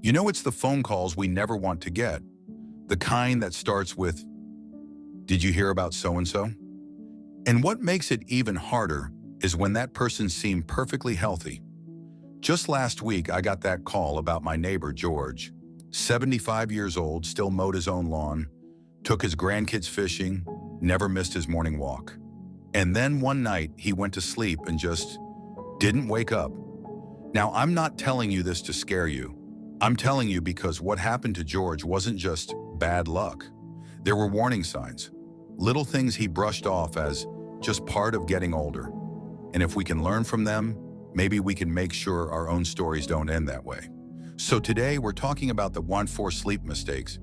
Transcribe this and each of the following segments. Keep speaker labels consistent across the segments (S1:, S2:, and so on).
S1: You know, it's the phone calls we never want to get. The kind that starts with, "Did you hear about so-and-so?" And what makes it even harder is when that person seemed perfectly healthy. Just last week, I got that call about my neighbor, George. 75 years old, still mowed his own lawn, took his grandkids fishing, never missed his morning walk. And then one night, he went to sleep and just didn't wake up. Now, I'm not telling you this to scare you. I'm telling you because what happened to George wasn't just bad luck. There were warning signs, little things he brushed off as just part of getting older. And if we can learn from them, maybe we can make sure our own stories don't end that way. So today we're talking about the 1-4 sleep mistakes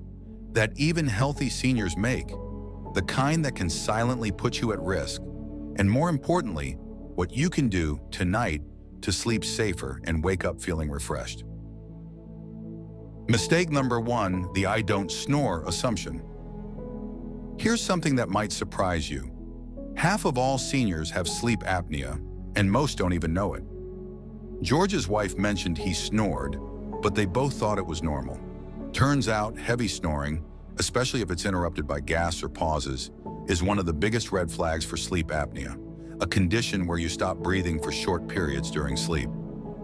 S1: that even healthy seniors make, the kind that can silently put you at risk, and more importantly, what you can do tonight to sleep safer and wake up feeling refreshed. Mistake number 1, the "I don't snore" assumption. Here's something that might surprise you. Half of all seniors have sleep apnea, and most don't even know it. George's wife mentioned he snored, but they both thought it was normal. Turns out heavy snoring, especially if it's interrupted by gasps or pauses, is one of the biggest red flags for sleep apnea, a condition where you stop breathing for short periods during sleep.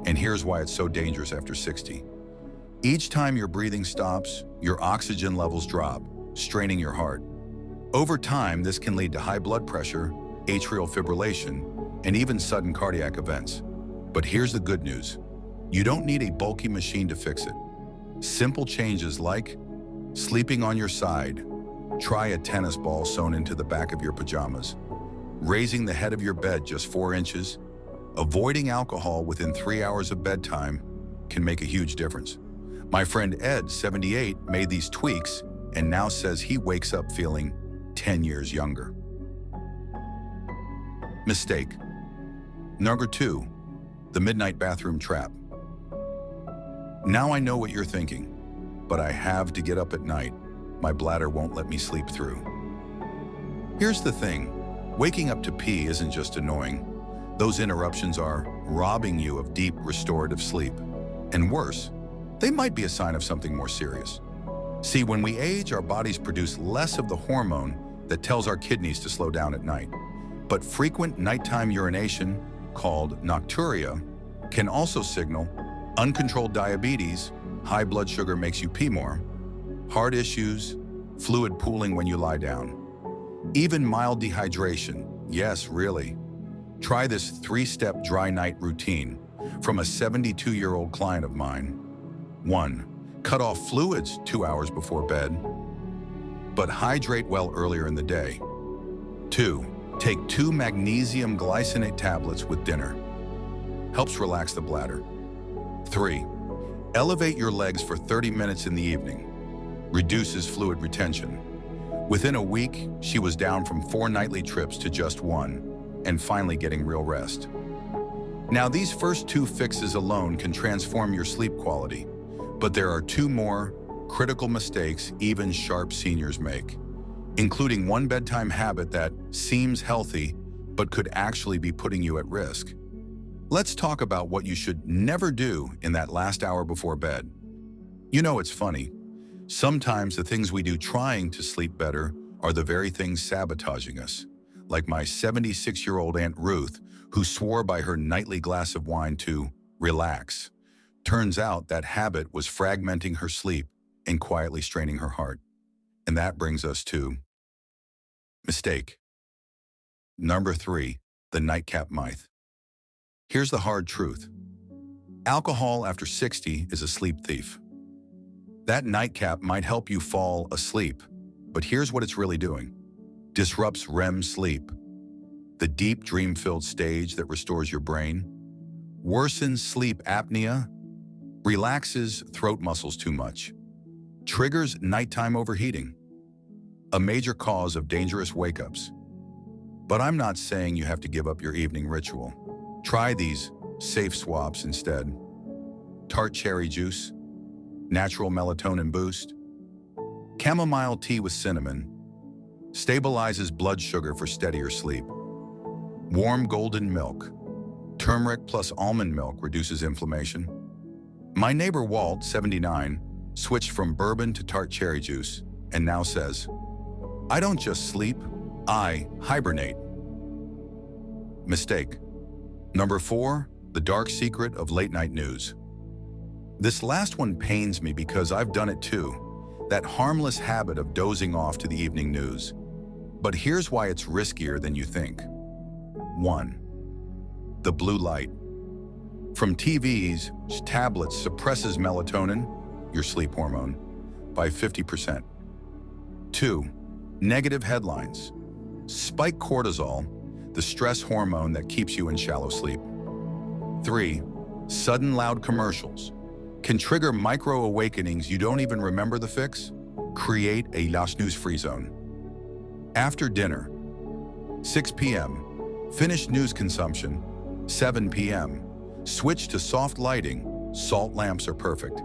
S1: And here's why it's so dangerous after 60. Each time your breathing stops, your oxygen levels drop, straining your heart. Over time, this can lead to high blood pressure, atrial fibrillation, and even sudden cardiac events. But here's the good news. You don't need a bulky machine to fix it. Simple changes like sleeping on your side, try a tennis ball sewn into the back of your pajamas, raising the head of your bed just 4 inches, avoiding alcohol within 3 hours of bedtime can make a huge difference. My friend Ed, 78, made these tweaks and now says he wakes up feeling 10 years younger. Mistake. Number 2, the midnight bathroom trap. Now I know what you're thinking, but I have to get up at night. My bladder won't let me sleep through. Here's the thing, waking up to pee isn't just annoying. Those interruptions are robbing you of deep restorative sleep. And worse, they might be a sign of something more serious. See, when we age, our bodies produce less of the hormone that tells our kidneys to slow down at night. But frequent nighttime urination, called nocturia, can also signal uncontrolled diabetes, high blood sugar makes you pee more, heart issues, fluid pooling when you lie down, even mild dehydration. Yes, really. Try this 3-step dry night routine from a 72-year-old client of mine. 1. Cut off fluids 2 hours before bed, but hydrate well earlier in the day. 2. Take 2 magnesium glycinate tablets with dinner. Helps relax the bladder. 3. Elevate your legs for 30 minutes in the evening. Reduces fluid retention. Within a week, she was down from 4 nightly trips to just 1, and finally getting real rest. Now, these first 2 fixes alone can transform your sleep quality, but there are 2 more critical mistakes even sharp seniors make, including one bedtime habit that seems healthy but could actually be putting you at risk. Let's talk about what you should never do in that last hour before bed. You know, it's funny. Sometimes the things we do trying to sleep better are the very things sabotaging us. Like my 76-year-old Aunt Ruth, who swore by her nightly glass of wine to relax. Turns out that habit was fragmenting her sleep and quietly straining her heart. And that brings us to mistake. Number 3, the nightcap myth. Here's the hard truth. Alcohol after 60 is a sleep thief. That nightcap might help you fall asleep, but here's what it's really doing. Disrupts REM sleep, the deep dream-filled stage that restores your brain, worsens sleep apnea, relaxes throat muscles too much, triggers nighttime overheating, a major cause of dangerous wake-ups. But I'm not saying you have to give up your evening ritual. Try these safe swaps instead. Tart cherry juice, natural melatonin boost, chamomile tea with cinnamon, stabilizes blood sugar for steadier sleep, warm golden milk, Turmeric plus almond milk reduces inflammation. My neighbor Walt, 79, switched from bourbon to tart cherry juice and now says, "I don't just sleep, I hibernate." Mistake. Number 4, the dark secret of late-night news. This last one pains me because I've done it too, that harmless habit of dozing off to the evening news. But here's why it's riskier than you think. 1. The blue light. From TVs, tablets suppresses melatonin, your sleep hormone, by 50%. 2. Negative headlines. Spike cortisol, the stress hormone that keeps you in shallow sleep. 3. Sudden loud commercials can trigger micro-awakenings you don't even remember the fix. Create a snooze-free zone. After dinner, 6 p.m., finish news consumption. 7 p.m., switch to soft lighting, salt lamps are perfect.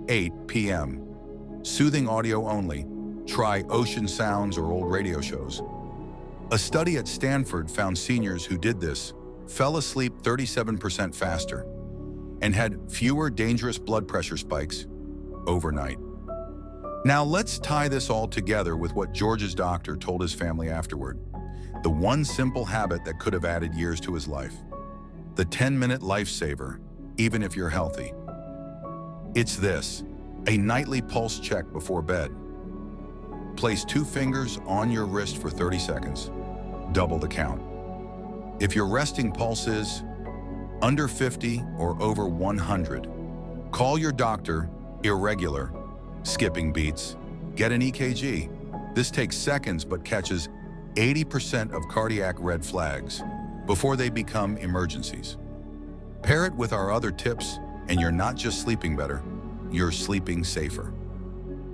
S1: 8 p.m., soothing audio only, try ocean sounds or old radio shows. A study at Stanford found seniors who did this fell asleep 37% faster and had fewer dangerous blood pressure spikes overnight. Now let's tie this all together with what George's doctor told his family afterward. The one simple habit that could have added years to his life. The 10-minute lifesaver, even if you're healthy. It's this: a nightly pulse check before bed. Place 2 fingers on your wrist for 30 seconds. Double the count. If your resting pulse is under 50 or over 100, call your doctor. Irregular, skipping beats, get an EKG. This takes seconds but catches 80% of cardiac red flags before they become emergencies. Pair it with our other tips and you're not just sleeping better, you're sleeping safer.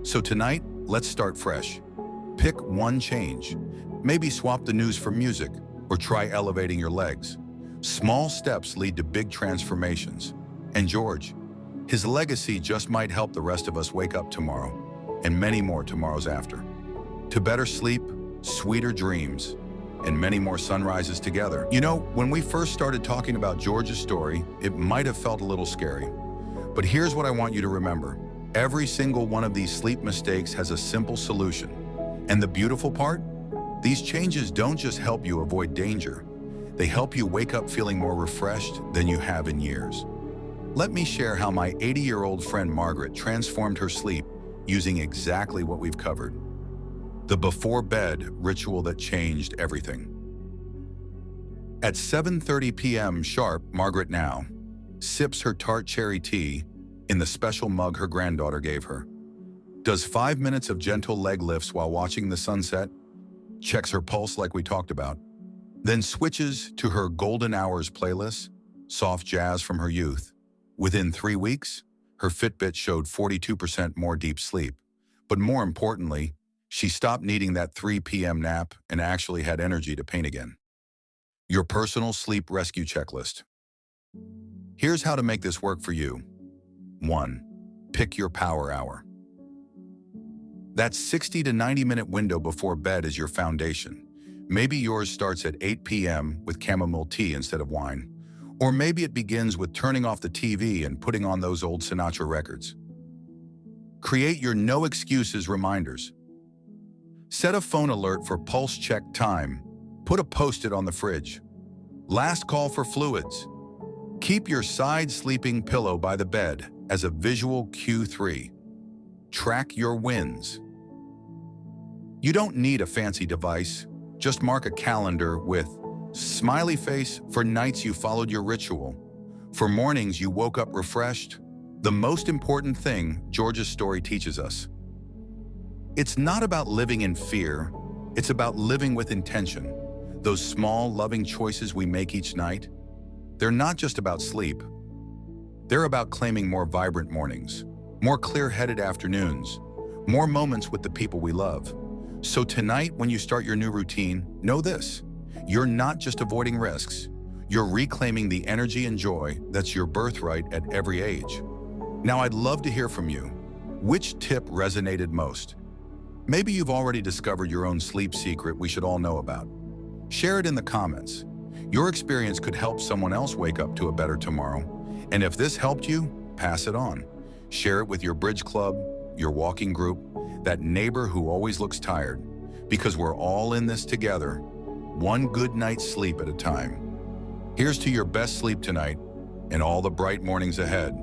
S1: So tonight, let's start fresh. Pick one change. Maybe swap the news for music or try elevating your legs. Small steps lead to big transformations. And George, his legacy just might help the rest of us wake up tomorrow and many more tomorrows after. To better sleep, sweeter dreams, and many more sunrises together. You know, when we first started talking about George's story, it might have felt a little scary. But here's what I want you to remember. Every single one of these sleep mistakes has a simple solution. And the beautiful part? These changes don't just help you avoid danger. They help you wake up feeling more refreshed than you have in years. Let me share how my 80-year-old friend Margaret transformed her sleep using exactly what we've covered. The before-bed ritual that changed everything. At 7:30 p.m. sharp, Margaret now sips her tart cherry tea in the special mug her granddaughter gave her, does 5 minutes of gentle leg lifts while watching the sunset, checks her pulse like we talked about, then switches to her golden hours playlist, soft jazz from her youth. Within 3 weeks, her Fitbit showed 42% more deep sleep. But more importantly, she stopped needing that 3 p.m. nap and actually had energy to paint again. Your personal sleep rescue checklist. Here's how to make this work for you. 1. Pick your power hour. That 60 to 90-minute window before bed is your foundation. Maybe yours starts at 8 p.m. with chamomile tea instead of wine. Or maybe it begins with turning off the TV and putting on those old Sinatra records. Create your no excuses reminders. Set a phone alert for pulse check time. Put a post-it on the fridge. Last call for fluids. Keep your side sleeping pillow by the bed as a visual cue. 3. Track your wins. You don't need a fancy device. Just mark a calendar with smiley face for nights you followed your ritual. For mornings you woke up refreshed. The most important thing George's story teaches us. It's not about living in fear. It's about living with intention. Those small, loving choices we make each night, they're not just about sleep. They're about claiming more vibrant mornings, more clear-headed afternoons, more moments with the people we love. So tonight, when you start your new routine, know this: you're not just avoiding risks. You're reclaiming the energy and joy that's your birthright at every age. Now, I'd love to hear from you. Which tip resonated most? Maybe you've already discovered your own sleep secret we should all know about. Share it in the comments. Your experience could help someone else wake up to a better tomorrow. And if this helped you, pass it on. Share it with your bridge club, your walking group, that neighbor who always looks tired. Because we're all in this together, one good night's sleep at a time. Here's to your best sleep tonight and all the bright mornings ahead.